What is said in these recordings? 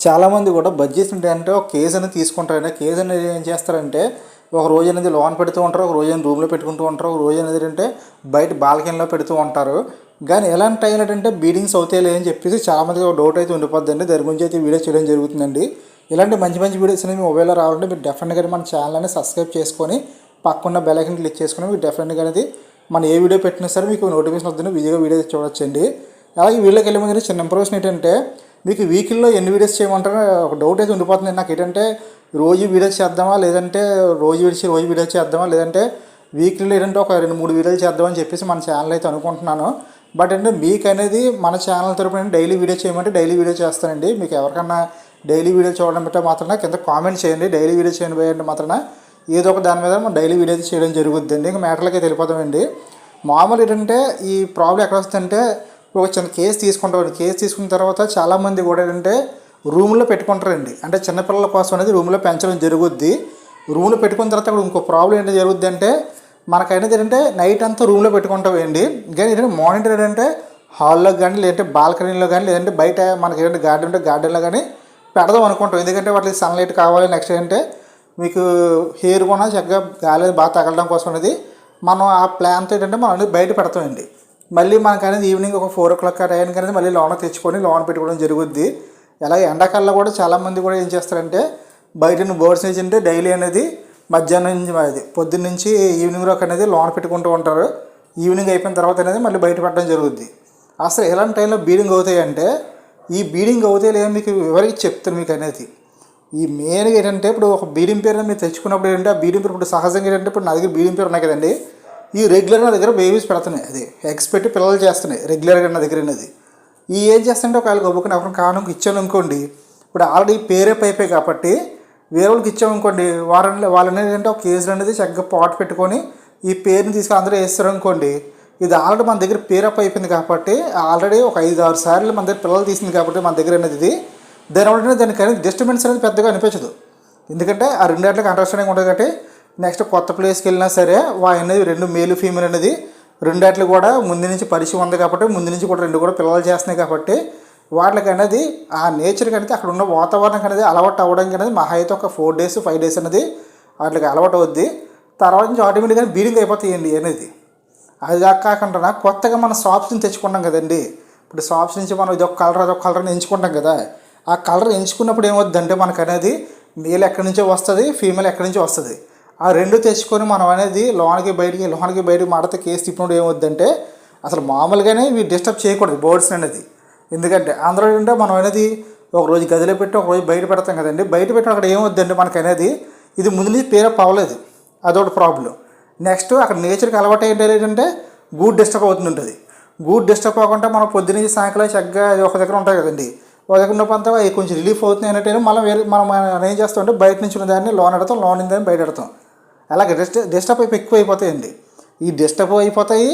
చాలామంది కూడా బడ్జెట్స్ ఉంటాయంటే ఒక కేజ్ అనేది తీసుకుంటారంటే కేజ్ అనేది ఏం చేస్తారంటే ఒక రోజు అనేది లోన్ పెడుతూ ఉంటారు, ఒక రోజు రూమ్లో పెట్టుకుంటూ ఉంటారు, ఒక రోజు అనేది అంటే బయట బాల్కనీలో పెడుతూ ఉంటారు. కానీ ఎలాంటి టైం ఏంటంటే బీడింగ్స్ అవుతాయి అని చెప్పేసి చాలామందికి ఒక డౌట్ అయితే ఉండిపోద్దండి. దాని గురించి అయితే వీడియో చేయడం జరుగుతుందండి. ఇలాంటి మంచి మంచి వీడియోస్ అనేవి మీ మొబైల్లో రావాలంటే మీరు డెఫినెట్గా మన ఛానల్ని సబ్స్క్రైబ్ చేసుకొని పక్కన్న బెల్ ఐకాన్ క్లిక్ చేసుకొని మీకు డెఫినెట్గా అనేది మన ఏ వీడియో పెట్టినా సరే మీకు నోటిఫికేషన్ వస్తుంది, విజయగా వీడియో చూడొచ్చండి. అలాగే వీడియోకి వెళ్ళే ముందు చిన్న ఇంప్రూవ్స్ ఏంటంటే మీకు వీకిల్లో ఎన్ని వీడియోస్ చేయమంటారో ఒక డౌట్ అయితే ఉండిపోతుంది నాకు. ఏంటంటే రోజు వీడియోస్ చేద్దామా, లేదంటే రోజు వీడియో చేద్దామా, లేదంటే వీక్లీలో ఏంటంటే ఒక 2-3 వీడియోలు చేద్దామని చెప్పేసి మన ఛానల్ అయితే అనుకుంటున్నాను. బట్ అంటే మీకు అనేది మన ఛానల్ తరపున డైలీ వీడియో చేయమంటే డైలీ వీడియో చేస్తానండి. మీకు ఎవరికన్నా డైలీ వీడియో చూడడం బట్టే మాత్రం కింద కామెంట్ చేయండి. డైలీ వీడియో చేయండి అంటే మాత్రం ఏదో ఒక దాని మీద మనం డైలీ వీడియో చేయడం జరుగుద్దండి. ఇంకా మ్యాటర్లకి వెళ్ళిపోతామండి. మామూలు ఏంటంటే ఈ ప్రాబ్లం ఎక్కడ వస్తుందంటే ఒక చిన్న కేసు తీసుకుంటామండి. కేసు తీసుకున్న తర్వాత చాలామంది కూడా ఏంటంటే రూమ్లో పెట్టుకుంటారండి. అంటే చిన్నపిల్లల కోసం అనేది రూమ్లో పెంచడం జరుగుద్ది. రూమ్లో పెట్టుకున్న తర్వాత అక్కడ ఇంకో ప్రాబ్లం ఏంటో జరుగుద్ది అంటే మనకైనది ఏంటంటే నైట్ అంతా రూమ్లో పెట్టుకుంటామండి. కానీ ఏంటంటే మార్నింగ్ ఏంటంటే హాల్లో కానీ, లేదంటే బాల్కనీలో కానీ, లేదంటే బయట మనకి ఏంటంటే గార్డెన్ ఉంటే గార్డెన్లో కానీ పెడదాం అనుకుంటాం. ఎందుకంటే వాటికి సన్లైట్ కావాలి. నెక్స్ట్ ఏంటంటే మీకు హెయిర్ కూడా చక్కగా గాలి బాగా తగలడం కోసం అనేది మనం ఆ ప్లాన్తో ఏంటంటే మనం అనేది బయట పెడతామండి. మళ్ళీ మనకు అనేది ఈవినింగ్ ఒక 4 o'clock ఆ టైంకి అనేది మళ్ళీ లోన తెచ్చుకొని లోన పెట్టుకోవడం జరుగుద్ది. అలాగే ఎండాకాలంలో కూడా చాలామంది కూడా ఏం చేస్తారంటే బయట బర్డ్స్ ఏంటంటే డైలీ అనేది మధ్యాహ్నం నుంచి అది పొద్దున్న నుంచి ఈవినింగ్ వరకు అనేది లోన పెట్టుకుంటూ ఉంటారు. ఈవినింగ్ అయిపోయిన తర్వాత అనేది మళ్ళీ బయట పెట్టడం జరుగుద్ది. అసలు ఎలాంటి టైంలో బీడింగ్ అవుతాయి అంటే ఈ బీడింగ్ అవుతాయి లేదా మీకు ఎవరికి చెప్తాను మీకు అనేది. ఈ మెయిన్గా ఏంటంటే ఇప్పుడు ఒక బీడింగ్ పేరు మీరు తెచ్చుకున్నప్పుడు ఏంటంటే ఆ బీడింగ్ పేరు ఇప్పుడు సహజంగా ఏంటంటే ఇప్పుడు నా దగ్గర బీడింగ్ పేరు ఉన్నాయి కదండి. ఈ రెగ్యులర్గా నా దగ్గర బేబీస్ పెడుతున్నాయి, అది ఎగ్స్ పెట్టి పిల్లలు చేస్తున్నాయి రెగ్యులర్గా నా దగ్గర అనేది. ఈ ఏం చేస్తుంటే ఒకవేళ గొప్పకుని ఎవరిని కానుక ఇచ్చాను అనుకోండి, ఇప్పుడు ఆల్రెడీ పేరే అయిపోయి కాబట్టి వేరే వాళ్ళకి ఇచ్చామనుకోండి, వాళ్ళని ఏంటంటే ఒక కేజీలు అనేది చక్కగా పాట్ పెట్టుకొని ఈ పేరుని తీసుకొని అందరూ వేస్తారు అనుకోండి. ఇది ఆల్రెడీ మన దగ్గర పేరప్ అయిపోయింది కాబట్టి ఆల్రెడీ ఒక 5-6 సార్లు మన దగ్గర పిల్లలు తీసింది కాబట్టి మన దగ్గర అనేది ఇది దానివల్ల దానికి అనేది డిస్టర్బెన్స్ అనేది పెద్దగా అనిపించదు. ఎందుకంటే ఆ 2 గంటలకు అండర్స్టాండింగ్ ఉంటుంది కాబట్టి నెక్స్ట్ కొత్త ప్లేస్కి వెళ్ళినా సరే అనేది 2 మేల్ ఫీమేల్ అనేది 2 గంటలు కూడా ముందు నుంచి పరిచయం ఉంది కాబట్టి ముందు నుంచి కూడా 2 కూడా పిల్లలు చేస్తున్నాయి కాబట్టి వాటికి అనేది ఆ నేచర్కి అనేది అక్కడ ఉన్న వాతావరణం అనేది అలవాటు అవ్వడానికి అనేది మహా అయితే ఒక 4 days 5 days అనేది వాటికి అలవాటు అవుద్ది. తర్వాత నుంచి ఆటోమేటిక్గా బీడింగ్ అయిపోతాయండి అనేది. అది కాకుండా కొత్తగా మనం షాప్స్ నుంచి తెచ్చుకుంటాం కదండి. ఇప్పుడు షాప్స్ నుంచి మనం ఇదొక కలర్ అదొక కలర్ని ఎంచుకుంటాం కదా. ఆ కలర్ ఎంచుకున్నప్పుడు ఏమవుద్దంటే మనకు అనేది మేల్ ఎక్కడి నుంచో వస్తుంది, ఫీమేల్ ఎక్కడి నుంచో వస్తుంది. ఆ 2 తెచ్చుకొని మనం అనేది లోనికి బయటికి మడత కేసు తిప్పినప్పుడు ఏమవుద్దంటే అసలు మామూలుగానే ఇవి డిస్టర్బ్ చేయకూడదు బర్డ్స్ అనేది. ఎందుకంటే అందరూ ఏంటంటే మనం అనేది ఒక రోజు గదిలో పెట్టి ఒక రోజు బయట పెడతాం కదండి. బయట పెట్టిన అక్కడ ఏమవుద్దంటే మనకు అనేది ఇది ముందు నుంచి పేరప్ అవ్వలేదు, అదొకటి ప్రాబ్లం. నెక్స్ట్ అక్కడ నేచర్కి అలవాటు ఏంటంటే గూడ్ డిస్టర్బ్ అవుతుంటుంది. గూడ్ డిస్టర్బ్ అవ్వకుండా మనం పొద్దున్నే సాయంకాలం చక్కగా ఒక దగ్గర ఉంటాయి కదండి. ఒక దగ్గర ఉన్నప్పుడు అవి కొంచెం రిలీఫ్ అవుతుంది అన్నట్టు మనం ఏం చేస్తామంటే బయట నుంచి ఉన్న దాన్ని లోన్ పెడతాం, లోన్ నుంచి దాన్ని బయట పెడతాం. అలాగే డిస్టర్బ్ ఎక్కువ అయిపోతాయండి. ఈ డిస్టర్బ్ అయిపోతాయి,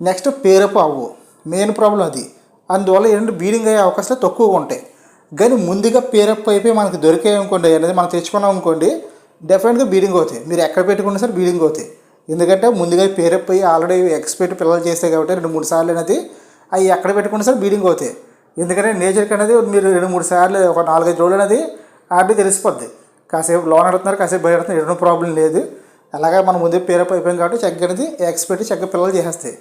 నెక్స్ట్ పేరప్ అవ్వవు. మెయిన్ ప్రాబ్లం అది. అందువల్ల ఏంటంటే బీడింగ్ అయ్యే అవకాశాలు తక్కువగా ఉంటాయి. కానీ ముందుగా పేరప్ అయిపోయి మనకి దొరికాయి అనుకోండి అనేది మనం తెచ్చుకున్నాం అనుకోండి, డెఫినెట్గా బీడింగ్ అవుతాయి. మీరు ఎక్కడ పెట్టుకున్నా సరే బీడింగ్ అవుతాయి. ఎందుకంటే ముందుగా పేరప్ అయ్యి ఆల్రెడీ ఎక్స్పెక్ట్ పిల్లలు చేస్తాయి కాబట్టి 2-3 సార్లు అనేది అవి ఎక్కడ పెట్టుకున్నా సరే బీడింగ్ అవుతాయి. ఎందుకంటే నేచర్కి అనేది మీరు 2-3 సార్లు ఒక 4-5 రోజులు అనేది ఆల్రెడీ తెలిసిపోద్ది. కాసేపు లోన్ ఆడుతున్నారు, కాసేపు బయట ఆడుతున్నారు, ఎన్నో ప్రాబ్లం లేదు. అలాగే మనం ముందే పేరప్ అయిపోయింది కాబట్టి చక్కగా అనేది ఎక్స్పెక్ట్ చక్కగా పిల్లలు చేసేస్తాయి.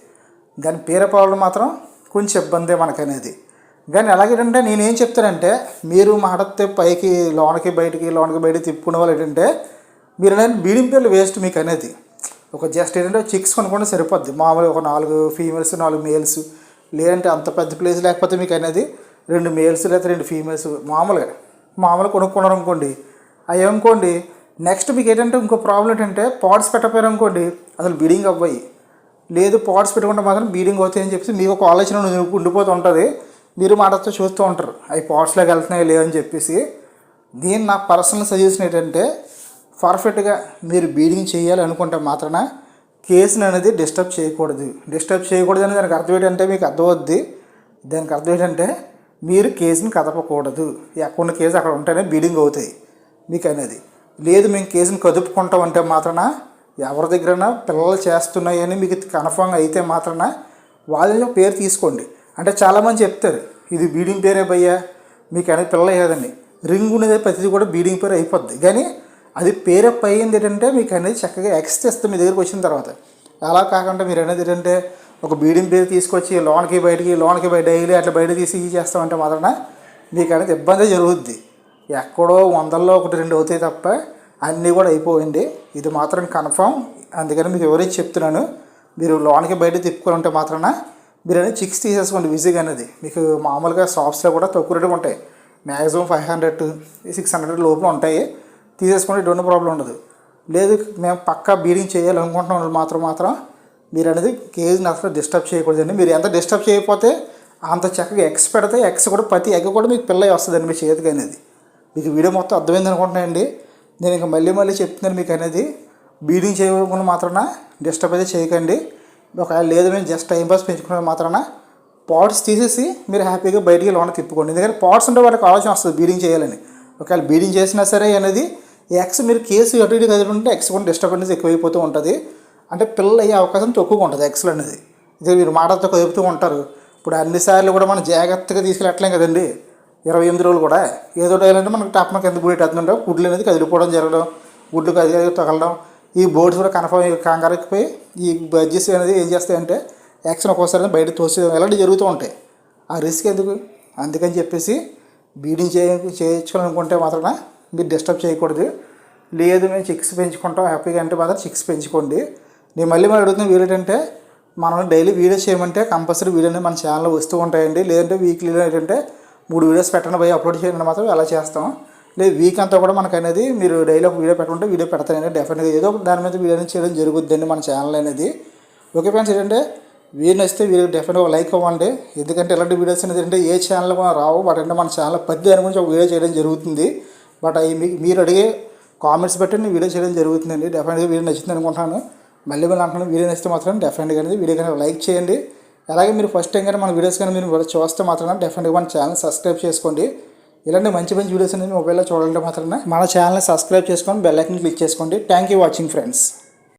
కానీ పేరప్ అవ్వడం మాత్రం కొంచెం ఇబ్బందే మనకనేది. కానీ అలాగేంటంటే నేనేం చెప్తానంటే మీరు మాడతే పైకి లోనకి బయటికి తిప్పుకునే వాళ్ళు ఏంటంటే మీరు అనేది బీడింగ్ పేర్లు వేస్ట్ మీకు అనేది. ఒక జస్ట్ ఏంటంటే చిక్స్ కొనుక్కుంటే సరిపోద్ది. మామూలుగా ఒక 4 ఫీమేల్స్ 4 మేల్స్, లేదంటే అంత పెద్ద ప్లేస్ లేకపోతే మీకు అనేది 2 మేల్స్ లేదా 2 ఫీమేల్స్ మామూలుగా కొనుక్కున్నారు అనుకోండి. అవి ఏమనుకోండి నెక్స్ట్ మీకు ఏంటంటే ఇంకో ప్రాబ్లం ఏంటంటే పాట్స్ పెట్టపోయారు అనుకోండి అసలు బీడింగ్ అవ్వయి. లేదు పాట్స్ పెట్టుకుంటే మాత్రం బీడింగ్ అవుతాయి అని చెప్పేసి మీకు ఒక ఆలోచన ఉండిపోతూ ఉంటుంది. మీరు మాటతో చూస్తూ ఉంటారు అవి పాట్స్లోకి వెళ్తున్నాయి లేవని చెప్పేసి. దీని నా పర్సనల్ సజెషన్ ఏంటంటే పర్ఫెక్ట్గా మీరు బీడింగ్ చేయాలి అనుకుంటే మాత్రాన కేసుని అనేది డిస్టర్బ్ చేయకూడదు అని దానికి అర్థం ఏంటంటే మీకు అర్థమవుద్ది. దానికి అర్థం ఏంటంటే మీరు కేసుని కదపకూడదు. ఎక్కడ కేసు అక్కడ ఉంటేనే బీడింగ్ అవుతాయి మీకు అనేది. లేదు మేము కేసుని కదుపుకుంటాం అంటే మాత్రాన ఎవరి దగ్గరైనా పిల్లలు చేస్తున్నాయని మీకు కన్ఫర్మ్ అయితే మాత్రాన వాళ్ళ పేరు తీసుకోండి. అంటే చాలామంది చెప్తారు ఇది బీడింగ్ పేరే భయ్యా మీకు అనేది పిల్లలు లేదండి. రింగ్ ఉండేది ప్రతిదీ కూడా బీడింగ్ పేరు అయిపోద్ది. కానీ అది పేరప్ అయ్యింది ఏంటంటే మీకు అనేది చక్కగా ఎక్స్ తెస్తే మీ దగ్గరికి వచ్చిన తర్వాత. అలా కాకుండా మీరు అనేది ఏంటంటే ఒక బీడింగ్ పేరు తీసుకొచ్చి లోన్కి బయట డైలీ అట్లా బయట తీసి చేస్తామంటే మాత్రం మీకు అనేది ఇబ్బంది జరుగుద్ది. ఎక్కడో 100లో 1-2 అవుతాయి తప్ప అన్నీ కూడా అయిపోయింది. ఇది మాత్రం కన్ఫామ్. అందుకని మీకు ఎవరైతే చెప్తున్నాను, మీరు లోన్కి బయట తిప్పుకొని ఉంటే మాత్రం మీరు అనేది చిక్స్ తీసేసుకోండి ఈజీగా. అనేది మీకు మామూలుగా షాప్స్లో కూడా తక్కువ రేటుగా ఉంటాయి. మ్యాక్సిమం 500-600 లోపల ఉంటాయి. తీసేసుకుంటే ఎటువంటి ప్రాబ్లం ఉండదు. లేదు మేము పక్కా బీడింగ్ చేయాలనుకుంటున్నాం మాత్రం మీరు అనేది కేజీని అసలు డిస్టర్బ్ చేయకూడదండి. మీరు ఎంత డిస్టర్బ్ చేయకపోతే అంత చక్కగా ఎగ్స్ పెడితే ఎగ్స్ కూడా ప్రతి ఎగ్ కూడా మీకు పిల్ల వస్తుందండి మీ చేతికి అనేది. మీకు వీడియో మొత్తం అర్థమైంది అనుకుంటున్నాయండి. నేను ఇంకా మళ్ళీ చెప్తున్నాను మీకు అనేది బీడింగ్ చేయకుండా మాత్రాన డిస్టర్బ్ అయితే చేయకండి. ఒకవేళ లేదు మేము జస్ట్ టైంపాస్ పెంచుకునే మాత్రాన పాట్స్ తీసేసి మీరు హ్యాపీగా బయటికి లోన తిప్పుకోండి. ఎందుకంటే పాట్స్ ఉంటే వాళ్ళకి ఆలోచన వస్తుంది బీడింగ్ చేయాలని. ఒకవేళ బీడింగ్ చేసినా సరే అనేది ఎక్స్ మీరు కేసు అటు ఇటు కదులుంటే ఎక్స్ కూడా డిస్టర్బెన్స్ ఎక్కువైపోతూ ఉంటుంది. అంటే పిల్లలు అయ్యే అవకాశం తక్కువగా ఉంటుంది ఎక్స్లు అనేది. ఇదే మీరు మాటలతో కదుపుతూ ఉంటారు. ఇప్పుడు అన్నిసార్లు కూడా మనం జాగ్రత్తగా తీసుకెళ్ళట్లేం కదండి. 28 రోజులు కూడా ఏదో టైలంటే మనకు టప్న కింద గుడేటంటే గుడ్లు అనేది కదిలిపోవడం జరగడం, గుడ్లు తగలడం, ఈ బోర్డ్స్ కూడా కంగారెక్కిపోయి ఈ బడ్జెస్ అనేది ఏం చేస్తాయంటే యాక్షన్ ఒక్కోసారి బయట తోసేయడం ఇలాంటివి జరుగుతూ ఉంటాయి. ఆ రిస్క్ ఎందుకు? అందుకని చెప్పేసి బీడింగ్ చేయించుకోవాలనుకుంటే మాత్రం మీరు డిస్టర్బ్ చేయకూడదు. లేదు మేము చిక్స్ పెంచుకుంటాం హ్యాపీగా అంటే మాత్రం చిక్స్ పెంచుకోండి. నేను మళ్ళీ అడుగుతున్న వీడియో ఏంటంటే మనం డైలీ వీడియోస్ చేయమంటే కంపల్సరీ వీడియోని మన ఛానల్లో వస్తూ ఉంటాయండి. లేదంటే వీక్లీలో ఏంటంటే 3 వీడియోస్ పెట్టండి పోయి అప్లోడ్ చేయండి మాత్రం అలా చేస్తాం. లేదు వీక్ అంతా కూడా మనకు అనేది మీరు డైలీ ఒక వీడియో పెట్టుకుంటే వీడియో పెడతానండి. డెఫినెట్గా ఏదో ఒక దాని మీద వీడియో చేయడం జరుగుద్దండి మన ఛానల్ అనేది. ఓకే ఫ్రెండ్స్, ఏంటంటే వీడియో నచ్చితే వీడియో డెఫినెట్గా లైక్ అవ్వండి. ఎందుకంటే ఇలాంటి వీడియోస్ అనేది అంటే ఏ ఛానల్ కూడా రావు. బట్ అంటే మన ఛానల్ ప్రతి దాని గురించి ఒక వీడియో చేయడం జరుగుతుంది. బట్ అవి మీరు అడిగే కామెంట్స్ బట్టి నేను వీడియో చేయడం జరుగుతుందండి. డెఫినెట్గా వీడియో నచ్చింది అనుకుంటున్నాను. మళ్ళీ అంటున్నాను, వీడియో నచ్చితే మాత్రం డెఫినెట్గా అనేది వీడియో కనుక లైక్ చేయండి. అలాగే మీరు ఫస్ట్ టైం కానీ మన వీడియోస్ కానీ మీరు చూస్తే మాత్రం డెఫినెట్గా మన ఛానల్ సబ్స్క్రైబ్ చేసుకోండి. ఇలాంటి మంచి వీడియోస్ అనేది మొబైల్లో చూడాలంటే మాత్రం మన ఛానల్ని సబ్స్క్రైబ్ చేసుకొని బెల్ ఐకాన్ క్లిక్ చేసుకోండి. Thank you watching friends.